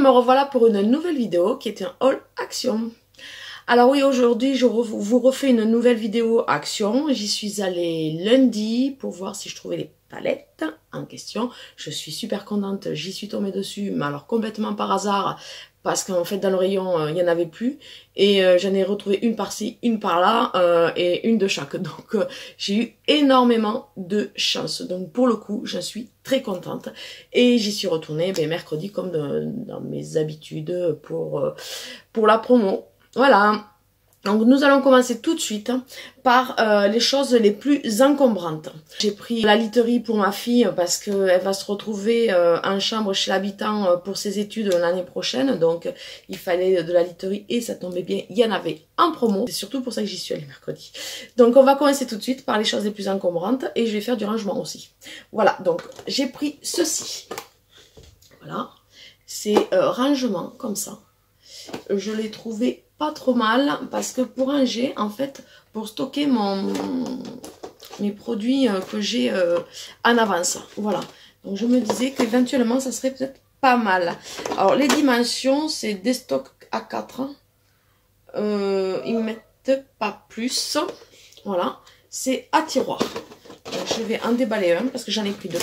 me revoilà pour une nouvelle vidéo qui est un haul action. Alors oui, aujourd'hui je vous refais une nouvelle vidéo action. J'y suis allée lundi pour voir si je trouvais les palettes en question. Je suis super contente, j'y suis tombée dessus, mais alors complètement par hasard, parce qu'en fait dans le rayon il n'y en avait plus. Et j'en ai retrouvé une par-ci, une par-là, et une de chaque. Donc j'ai eu énormément de chance. Donc pour le coup, je suis très contente. Et j'y suis retournée mercredi comme dans mes habitudes pour la promo. Voilà, donc nous allons commencer tout de suite par les choses les plus encombrantes. J'ai pris la literie pour ma fille parce qu'elle va se retrouver en chambre chez l'habitant pour ses études l'année prochaine. Donc il fallait de la literie et ça tombait bien, il y en avait en promo. C'est surtout pour ça que j'y suis allée mercredi. Donc on va commencer tout de suite par les choses les plus encombrantes et je vais faire du rangement aussi. Voilà, donc j'ai pris ceci. Voilà, c'est rangement comme ça. Je l'ai trouvé pas trop mal parce que pour ranger, en fait, pour stocker mes produits que j'ai en avance. Voilà. Donc je me disais qu'éventuellement ça serait peut-être pas mal. Alors les dimensions, c'est des stocks A4. Ils mettent pas plus. Voilà. C'est à tiroir. Donc, je vais en déballer un parce que j'en ai pris deux.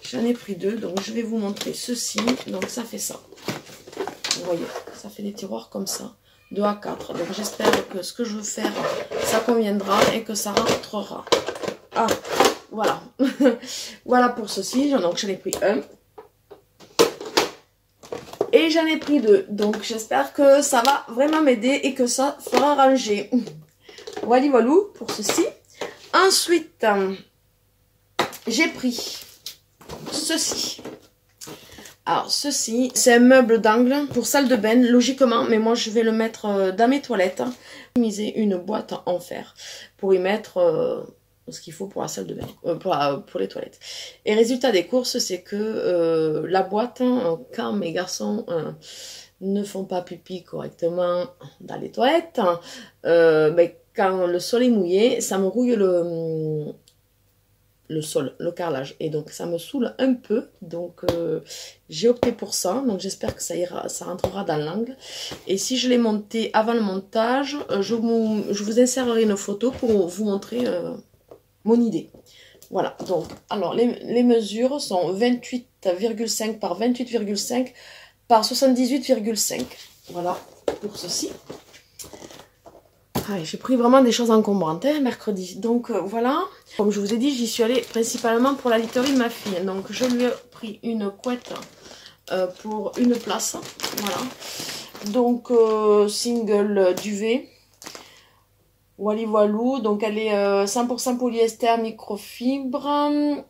J'en ai pris deux, donc je vais vous montrer ceci. Donc ça fait ça. Vous voyez, ça fait des tiroirs comme ça, de A4. Donc j'espère que ce que je veux faire, ça conviendra et que ça rentrera. Ah, voilà. Voilà pour ceci. Donc j'en ai pris un. Et j'en ai pris deux. Donc j'espère que ça va vraiment m'aider et que ça fera ranger. Voilà, voilà pour ceci. Ensuite, j'ai pris ceci. Alors ceci, c'est un meuble d'angle pour salle de bain, logiquement, mais moi je vais le mettre dans mes toilettes. J'ai misé une boîte en fer pour y mettre ce qu'il faut pour la salle de bain, pour les toilettes. Et résultat des courses, c'est que la boîte, quand mes garçons ne font pas pipi correctement dans les toilettes, quand le sol est mouillé, ça me rouille le sol, le carrelage, et donc ça me saoule un peu, donc j'ai opté pour ça. Donc j'espère que ça ira, ça rentrera dans l'angle. Et si je l'ai monté avant le montage, je vous insérerai une photo pour vous montrer mon idée. Voilà, donc alors les mesures sont 28,5 par 28,5 par 78,5. Voilà pour ceci. Ah, j'ai pris vraiment des choses encombrantes mercredi. Donc voilà, comme je vous ai dit, j'y suis allée principalement pour la literie de ma fille. Donc je lui ai pris une couette pour une place. Voilà. Donc single duvet. Wally Walou. Donc elle est 100% polyester, microfibre,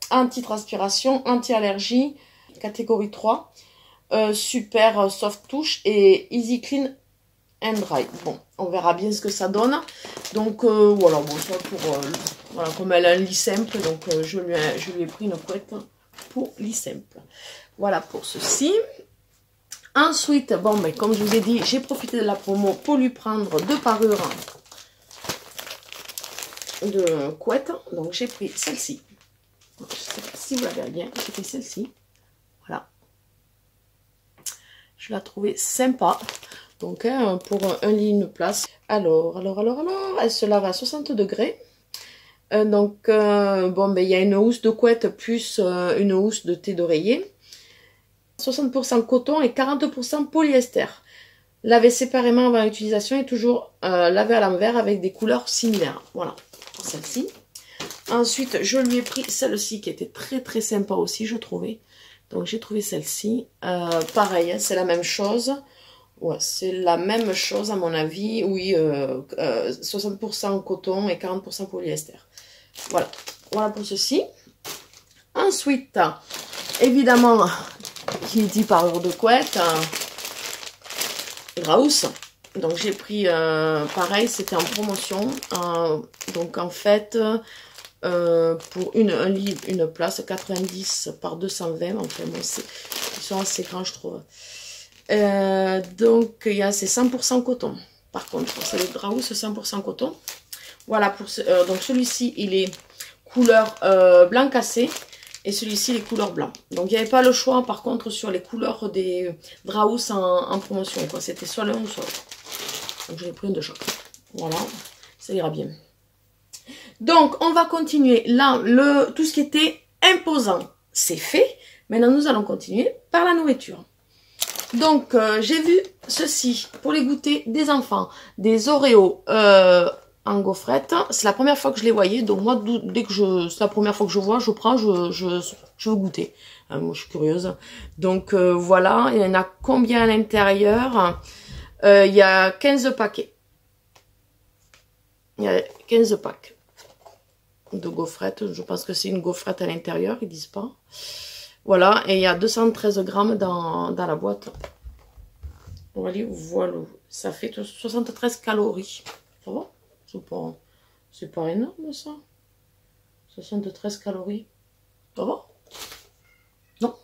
anti-transpiration, anti-allergie, catégorie 3. Super soft touch et easy clean and dry. Bon, on verra bien ce que ça donne. Donc voilà, bon, ça pour voilà, comme elle a un lit simple, donc je lui ai pris une couette pour lit simple. Voilà pour ceci. Ensuite, bon, comme je vous ai dit, j'ai profité de la promo pour lui prendre deux parures de couette. Donc j'ai pris celle-ci. Je ne sais pas si vous la verrez bien. J'ai pris celle-ci. Voilà. Je la trouvais sympa. Donc pour un lit, une place. Alors, elle se lave à 60 degrés. Donc il y a une housse de couette plus une housse de thé d'oreiller. 60% coton et 40% polyester. Laver séparément avant l'utilisation et toujours laver à l'envers avec des couleurs similaires. Voilà, pour celle-ci. Ensuite, je lui ai pris celle-ci qui était très très sympa aussi, je trouvais. Donc j'ai trouvé celle-ci. Pareil, hein, c'est la même chose. Ouais, c'est la même chose à mon avis. Oui, 60% coton et 40% polyester. Voilà, voilà pour ceci. Ensuite, évidemment, qui dit parure de couette, Draus. Donc j'ai pris, pareil, c'était en promotion. Donc en fait, pour un lit, une place, 90 par 220. Enfin bon, ils sont assez grands, je trouve. Donc c'est 100% coton. Par contre, c'est le Draus 100% coton. Voilà pour donc celui-ci, il est couleur blanc cassé Et celui-ci, les couleurs blancs. Donc, il n'y avait pas le choix, par contre, sur les couleurs des Draus en promotion. C'était soit l'un ou soit l'autre. Donc, j'en ai pris un de chaque. Voilà, ça ira bien. Donc, on va continuer. Là, tout ce qui était imposant, c'est fait. Maintenant, nous allons continuer par la nourriture. Donc, j'ai vu ceci pour les goûters des enfants. Des Oreos en gaufrette. C'est la première fois que je les voyais. Donc, moi, dès que c'est la première fois que je vois, je prends, je veux goûter. Moi, je suis curieuse. Donc, voilà. Il y en a combien à l'intérieur? Il y a 15 paquets. Il y a 15 packs de gaufrettes. Je pense que c'est une gaufrette à l'intérieur, ils disent pas. Voilà, et il y a 213 grammes dans la boîte. Voilà, ça fait 73 calories. Ça va? C'est pas énorme ça. 73 calories. Ça va? Non?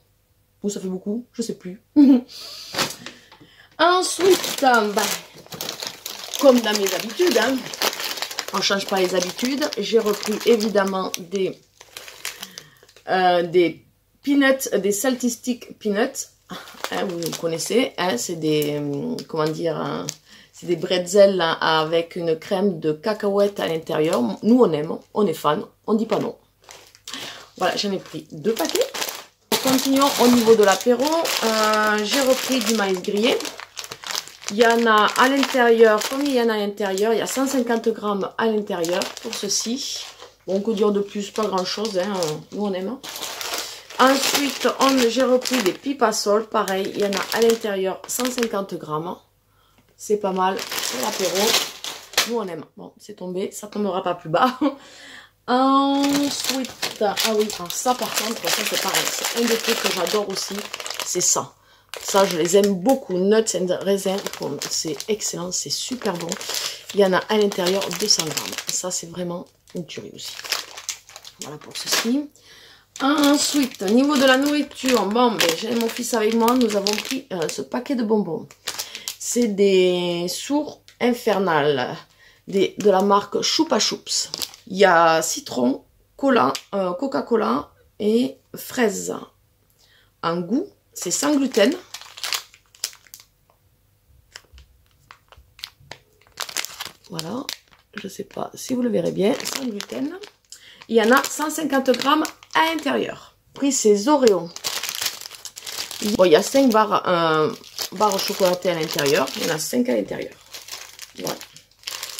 Ou ça fait beaucoup? Je sais plus. Ensuite, comme dans mes habitudes, hein, on ne change pas les habitudes. J'ai repris évidemment des peanuts, des salty stick peanuts. Hein, vous connaissez, hein, c'est des, comment dire, hein, c'est des bretzels hein, avec une crème de cacahuètes à l'intérieur. Nous on aime, on est fan, on dit pas non. Voilà, j'en ai pris 2 paquets. Continuons au niveau de l'apéro. J'ai repris du maïs grillé. Il y en a à l'intérieur, combien il y en a à l'intérieur? Il y a 150 grammes à l'intérieur pour ceci. Bon, que dire de plus? Pas grand chose, hein. Nous on aime. Ensuite, j'ai repris des pipasol. Pareil, il y en a à l'intérieur 150 grammes. C'est pas mal pour l'apéro. Nous on aime. Bon, c'est tombé, ça tombera pas plus bas. Ensuite, ah oui, alors ça par contre, ça c'est pareil. C'est un des trucs que j'adore aussi. C'est ça. Ça, je les aime beaucoup. Nuts and raisins, c'est excellent, c'est super bon. Il y en a à l'intérieur 200 grammes. Ça, c'est vraiment une tuerie aussi. Voilà pour ceci. Ensuite, au niveau de la nourriture, bon, ben, j'ai mon fils avec moi. Nous avons pris ce paquet de bonbons. C'est des sourds infernales de la marque Choupa Choups. Il y a citron, cola, Coca-Cola et fraise en goût. C'est sans gluten. Voilà. Je ne sais pas si vous le verrez bien. Sans gluten. Il y en a 150 grammes à l'intérieur. Pris ces Oreos. Bon, il y a 5 barres chocolatées à l'intérieur. Il y en a 5 à l'intérieur. Voilà.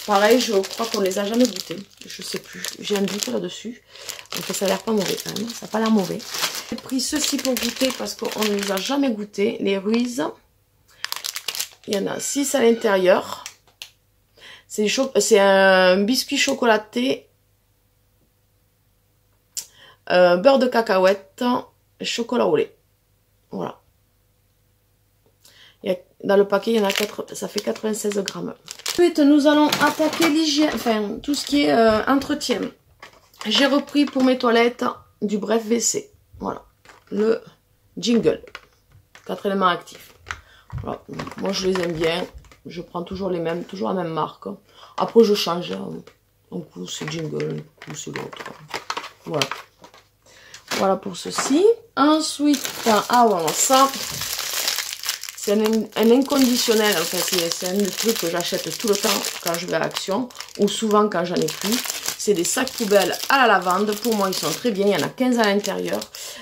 Pareil, je crois qu'on ne les a jamais goûtés. Je sais plus. J'ai un doute là-dessus. Donc ça a l'air pas mauvais quand même. Ça n'a pas l'air mauvais. J'ai pris ceci pour goûter parce qu'on ne les a jamais goûtés. Les Ruiz. Il y en a 6 à l'intérieur. C'est un biscuit chocolaté. Beurre de cacahuète. Chocolat au lait. Voilà. Dans le paquet, il y en a 4, ça fait 96 grammes. Ensuite, nous allons attaquer l'hygiène, enfin, tout ce qui est entretien. J'ai repris pour mes toilettes du Bref WC. Voilà. Le jingle. 4 éléments actifs. Voilà. Moi, je les aime bien. Je prends toujours les mêmes, toujours la même marque. Après, je change. Un coup, c'est jingle, un coup, c'est l'autre. Voilà. Voilà pour ceci. Ensuite, ah voilà, ça... C'est un inconditionnel, enfin c'est un des trucs que j'achète tout le temps quand je vais à Action, ou souvent quand j'en ai plus. C'est des sacs poubelles à la lavande, pour moi ils sont très bien, il y en a 15 à l'intérieur,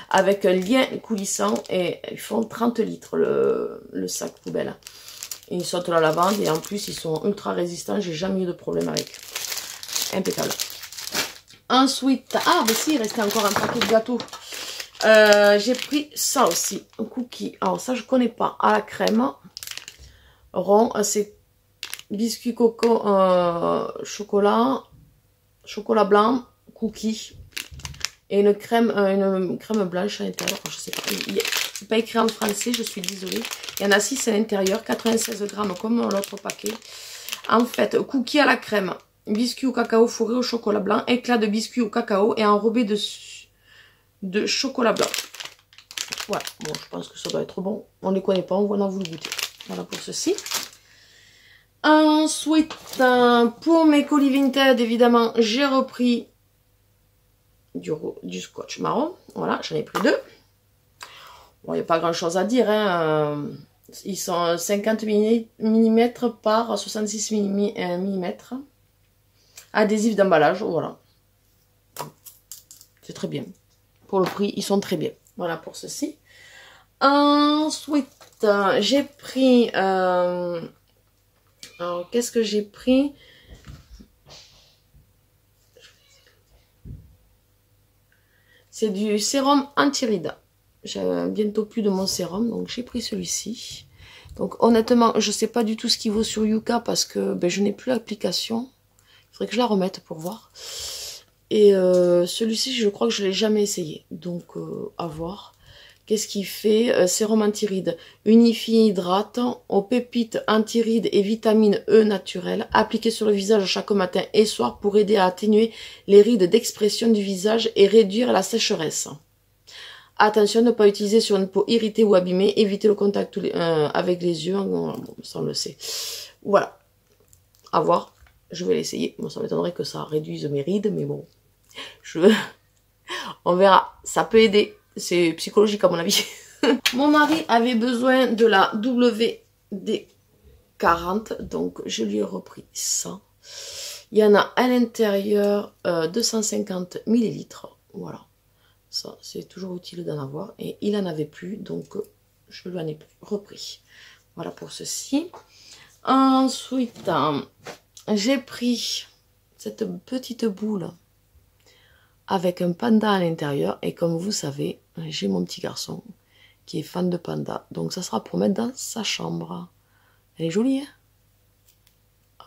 avec un lien coulissant, et ils font 30 litres le sac poubelle. Et ils sortent la lavande, et en plus ils sont ultra résistants, j'ai jamais eu de problème avec. Impeccable. Ensuite, ah mais si, il restait encore un paquet de gâteaux. J'ai pris ça aussi, un cookie. Alors ça je connais pas, à la crème rond, c'est biscuit coco, chocolat blanc, cookie et une crème blanche à l'intérieur. Je sais pas, c'est pas écrit en français, je suis désolée. Il y en a 6 à l'intérieur, 96 grammes comme l'autre paquet. En fait, cookie à la crème, biscuit au cacao fourré au chocolat blanc, éclat de biscuit au cacao et enrobé de chocolat blanc. Voilà, bon, je pense que ça doit être bon. On ne les connaît pas, on va en vous le goûter. Voilà pour ceci. Ensuite, pour mes colis Vinted, évidemment, j'ai repris du scotch marron. Voilà, j'en ai pris 2. Bon, il n'y a pas grand chose à dire, hein. Ils sont 50 mm par 66 mm. Adhésif d'emballage, voilà. C'est très bien. Pour le prix, ils sont très bien. Voilà pour ceci. Ensuite, j'ai pris... alors, qu'est-ce que j'ai pris? C'est du sérum anti-rides. J'ai bientôt plus de mon sérum, donc j'ai pris celui-ci. Donc honnêtement, je ne sais pas du tout ce qu'il vaut sur Yuka parce que ben, je n'ai plus l'application. Il faudrait que je la remette pour voir. Et celui-ci, je crois que je ne l'ai jamais essayé. Donc à voir. Qu'est-ce qu'il fait? Sérum anti-rides. Unifie, hydrate aux pépites anti-rides et vitamine E naturelle. Appliqué sur le visage chaque matin et soir pour aider à atténuer les rides d'expression du visage et réduire la sécheresse. Attention, ne pas utiliser sur une peau irritée ou abîmée. Éviter le contact avec les yeux. Bon, ça on le sait. Voilà. À voir. Je vais l'essayer. Bon, ça m'étonnerait que ça réduise mes rides, mais bon. On verra. Ça peut aider. C'est psychologique à mon avis. Mon mari avait besoin de la WD-40. Donc, je lui ai repris ça. Il y en a à l'intérieur 250 ml. Voilà. Ça, c'est toujours utile d'en avoir. Et il n'en avait plus. Donc, je lui en ai repris. Voilà pour ceci. Ensuite, j'ai pris cette petite boule avec un panda à l'intérieur. Et comme vous savez, j'ai mon petit garçon qui est fan de panda. Donc ça sera pour mettre dans sa chambre. Elle est jolie, hein?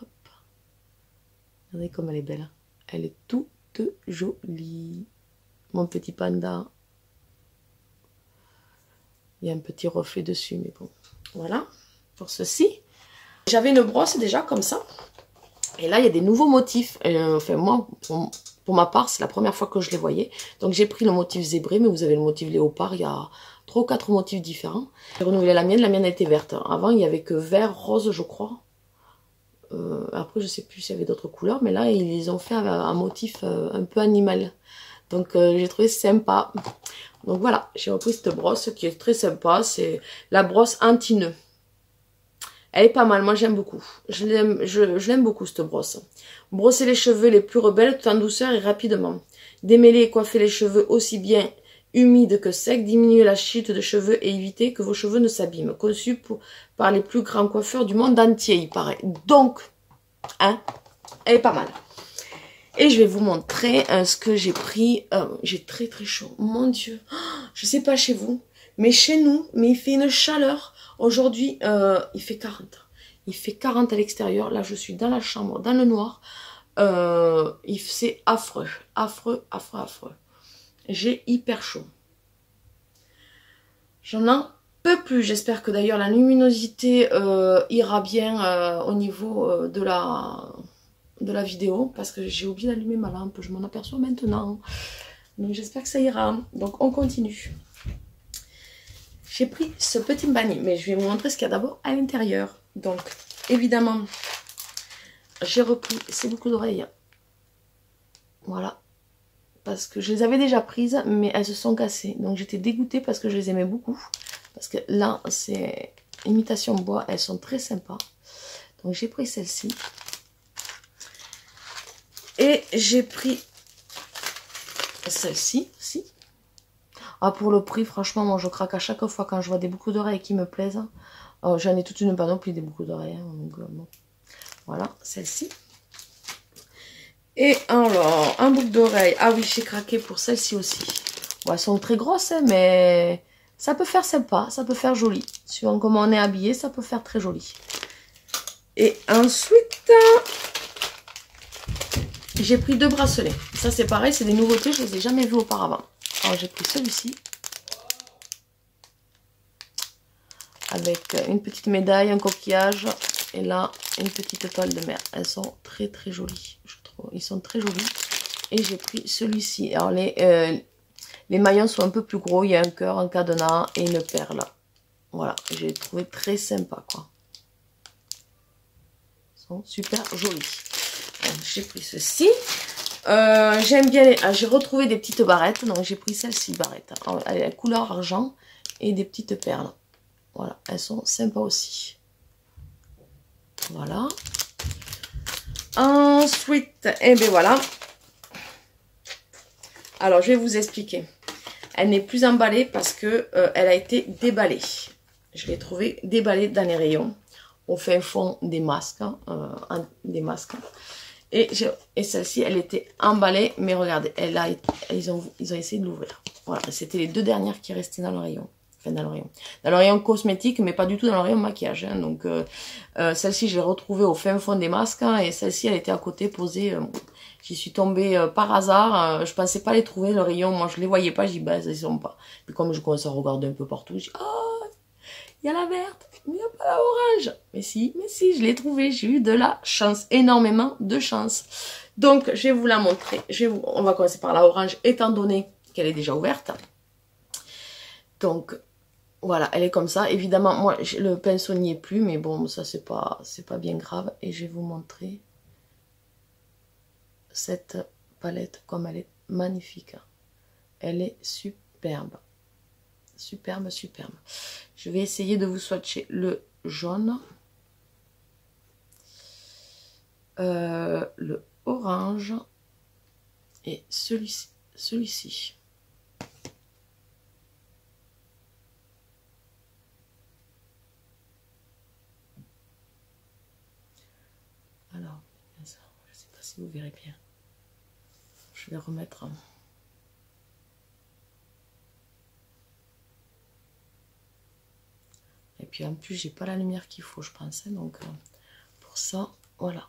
Hop. Regardez comme elle est belle. Elle est toute jolie. Mon petit panda. Il y a un petit reflet dessus, mais bon. Voilà, pour ceci. J'avais une brosse déjà comme ça. Et là, il y a des nouveaux motifs. Enfin, moi, pour ma part, c'est la première fois que je les voyais. Donc, j'ai pris le motif zébré, mais vous avez le motif léopard. Il y a 3 ou 4 motifs différents. J'ai renouvelé la mienne. La mienne était verte. Avant, il n'y avait que vert, rose, je crois. Après, je ne sais plus s'il y avait d'autres couleurs. Mais là, ils ont fait un motif un peu animal. Donc, j'ai trouvé sympa. Donc, voilà. J'ai repris cette brosse qui est très sympa. C'est la brosse anti-nœud. Elle est pas mal, moi j'aime beaucoup. Je l'aime beaucoup cette brosse. Brosser les cheveux les plus rebelles tout en douceur et rapidement. Démêler et coiffer les cheveux aussi bien humides que secs. Diminuer la chute de cheveux et éviter que vos cheveux ne s'abîment. Conçu par les plus grands coiffeurs du monde entier, il paraît. Donc, hein, elle est pas mal. Et je vais vous montrer ce que j'ai pris. J'ai très très chaud. Mon Dieu. Je sais pas chez vous, mais chez nous, mais il fait une chaleur. Aujourd'hui, il fait 40. Il fait 40 à l'extérieur. Là, je suis dans la chambre, dans le noir. C'est affreux. Affreux, affreux, affreux. J'ai hyper chaud. J'en en peux plus. J'espère que d'ailleurs la luminosité ira bien au niveau de la vidéo. Parce que j'ai oublié d'allumer ma lampe. Je m'en aperçois maintenant. Donc j'espère que ça ira. Donc on continue. J'ai pris ce petit panier, mais je vais vous montrer ce qu'il y a d'abord à l'intérieur. Donc, évidemment, j'ai repris ces boucles d'oreilles. Voilà. Parce que je les avais déjà prises, mais elles se sont cassées. Donc, j'étais dégoûtée parce que je les aimais beaucoup. Parce que là, c'est imitation bois. Elles sont très sympas. Donc, j'ai pris celle-ci. Et j'ai pris celle-ci aussi. Ah, pour le prix, franchement, moi je craque à chaque fois quand je vois des boucles d'oreilles qui me plaisent. J'en ai toute une panoplie des boucles d'oreilles. Hein, donc, bon. Voilà, celle-ci. Et alors, un boucle d'oreille. Ah oui, j'ai craqué pour celle-ci aussi. Bon, elles sont très grosses, hein, mais ça peut faire sympa, ça peut faire joli. Suivant comment on est habillé, ça peut faire très joli. Et ensuite, j'ai pris 2 bracelets. Ça, c'est pareil, c'est des nouveautés, je ne les ai jamais vus auparavant. Alors j'ai pris celui-ci avec une petite médaille, un coquillage et là une petite étoile de mer. Elles sont très très jolies, je trouve. Ils sont très jolis. Et j'ai pris celui-ci. Alors les maillons sont un peu plus gros. Il y a un cœur, un cadenas et une perle. Voilà, j'ai trouvé très sympa quoi. Ils sont super jolis. J'ai pris ceci. J'aime bien les... j'ai retrouvé des petites barrettes. Donc j'ai pris celle-ci, barrette. Elle est couleur argent et des petites perles. Voilà, elles sont sympas aussi. Voilà. Ensuite, et bien voilà. Alors, je vais vous expliquer. Elle n'est plus emballée parce que elle a été déballée. Je l'ai trouvée déballée dans les rayons. Au fin fond des masques. Et celle-ci, elle était emballée. Mais regardez, ils ont essayé de l'ouvrir. Voilà, c'était les 2 dernières qui restaient dans le rayon. Enfin, dans le rayon cosmétique, mais pas du tout dans le rayon maquillage. Hein. Donc, celle-ci, je l'ai retrouvée au fin fond des masques. Hein, et celle-ci, elle était à côté, posée. J'y suis tombée par hasard. Je pensais pas les trouver, le rayon. Moi, je les voyais pas. J'y bah, ils sont pas. Puis comme je commence à regarder un peu partout, je dis, oh, il y a la verte, mais il n'y a pas la orange. Mais si, je l'ai trouvée. J'ai eu de la chance. Énormément de chance. Donc, je vais vous la montrer. On va commencer par la orange, étant donné qu'elle est déjà ouverte. Donc, voilà, elle est comme ça. Évidemment, moi, le pinceau n'y est plus, mais bon, ça, c'est pas bien grave. Et je vais vous montrer cette palette comme elle est magnifique. Elle est superbe. Superbe, superbe. Je vais essayer de vous swatcher le jaune. Le orange. Et celui-ci. Alors, je ne sais pas si vous verrez bien. Je vais remettre. Et puis en plus, j'ai pas la lumière qu'il faut, je pense. Hein, donc, pour ça, voilà.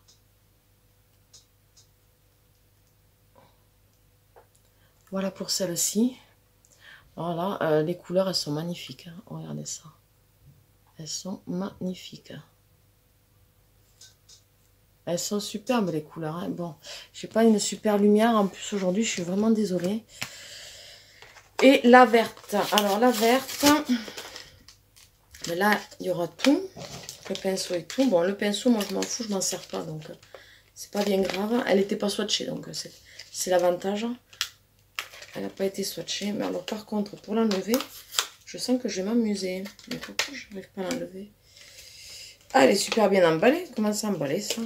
Voilà pour celle-ci. Voilà, les couleurs, elles sont magnifiques. Hein. Regardez ça. Elles sont magnifiques. Elles sont superbes les couleurs. Hein. Bon, j'ai pas une super lumière en plus aujourd'hui. Je suis vraiment désolée. Et la verte. Alors la verte. Mais là, il y aura tout. Le pinceau et tout. Bon, le pinceau, moi je m'en fous, je m'en sers pas. Donc c'est pas bien grave. Elle n'était pas swatchée. Donc c'est l'avantage. Elle n'a pas été swatchée. Mais alors par contre, pour l'enlever, je sens que je vais m'amuser. Mais pourquoi je n'arrive pas à l'enlever? Ah, elle est super bien emballée. Comment ça emballer ça?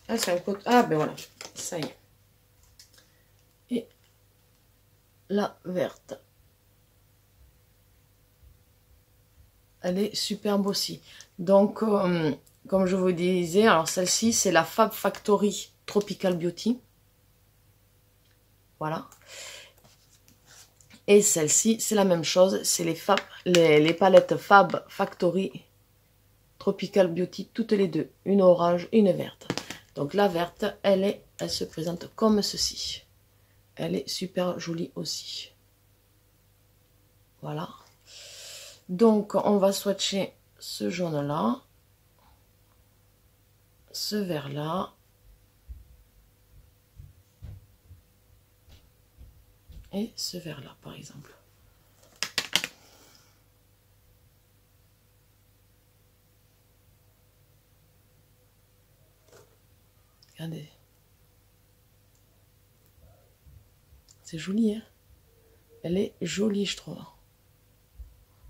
Ah, c'est un côté. Ah, ben voilà. Ça y est. Et la verte. Elle est superbe aussi. Donc, comme je vous disais, alors celle-ci, c'est la Fab Factory Tropical Beauty. Voilà. Et celle-ci, c'est la même chose. C'est les palettes Fab Factory Tropical Beauty, toutes les deux. Une orange et une verte. Donc la verte, elle se présente comme ceci. Elle est super jolie aussi. Voilà. Donc on va swatcher ce jaune-là. Ce vert-là. Et ce vert-là, par exemple. Regardez. C'est joli, hein? Elle est jolie, je trouve.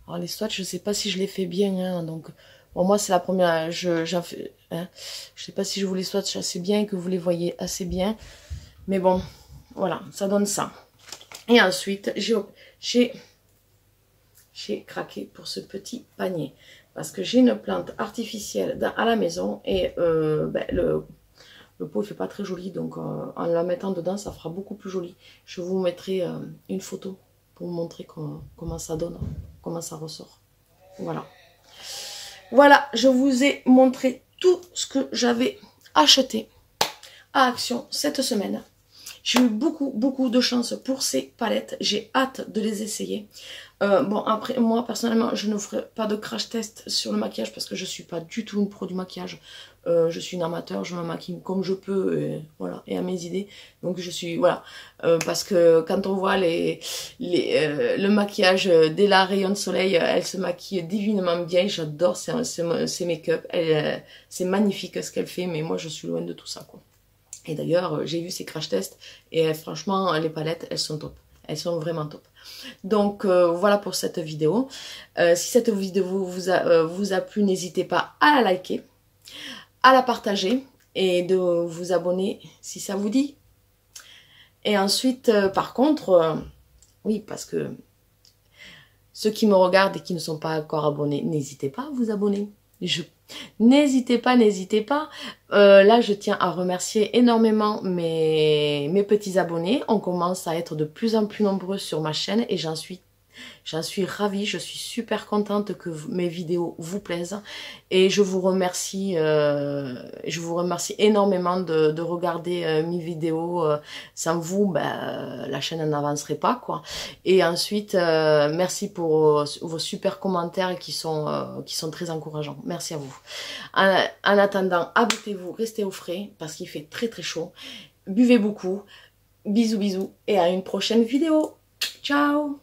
Alors, les swatchs, je ne sais pas si je les fais bien, hein, donc... Bon, moi, c'est la première... j'en fais, hein, je sais pas si je vous les swatch assez bien, que vous les voyez assez bien. Mais bon, voilà, ça donne ça. Et ensuite, j'ai craqué pour ce petit panier. Parce que j'ai une plante artificielle à la maison. Et ben, le pot ne fait pas très joli. Donc en la mettant dedans, ça fera beaucoup plus joli. Je vous mettrai une photo pour vous montrer comment ça donne. Comment ça ressort. Voilà. Voilà, je vous ai montré tout ce que j'avais acheté à Action cette semaine. J'ai eu beaucoup de chance pour ces palettes. J'ai hâte de les essayer. Bon, après, moi, personnellement, je ne ferai pas de crash test sur le maquillage parce que je suis pas du tout une pro du maquillage. Je suis une amateur, je me maquille comme je peux, voilà, et à mes idées. Donc, je suis, voilà. Parce que quand on voit le maquillage d'Ella Rayon de Soleil, elle se maquille divinement bien. J'adore ses make-up. C'est magnifique ce qu'elle fait, mais moi, je suis loin de tout ça, quoi. Et d'ailleurs, j'ai vu ses crash tests et franchement, les palettes, elles sont top. Elles sont vraiment top. Donc, voilà pour cette vidéo. Si cette vidéo vous a plu, n'hésitez pas à la liker, à la partager et de vous abonner si ça vous dit. Et ensuite, par contre, oui, parce que ceux qui me regardent et qui ne sont pas encore abonnés, n'hésitez pas à vous abonner. N'hésitez pas. Là, je tiens à remercier énormément mes petits abonnés. On commence à être de plus en plus nombreux sur ma chaîne et j'en suis ravie. Je suis super contente que mes vidéos vous plaisent. Et je vous remercie énormément de regarder mes vidéos. Sans vous, ben, la chaîne n'avancerait pas, quoi. Et ensuite, merci pour vos super commentaires qui sont très encourageants. Merci à vous. En attendant, abonnez-vous, restez au frais parce qu'il fait très chaud. Buvez beaucoup. Bisous et à une prochaine vidéo. Ciao!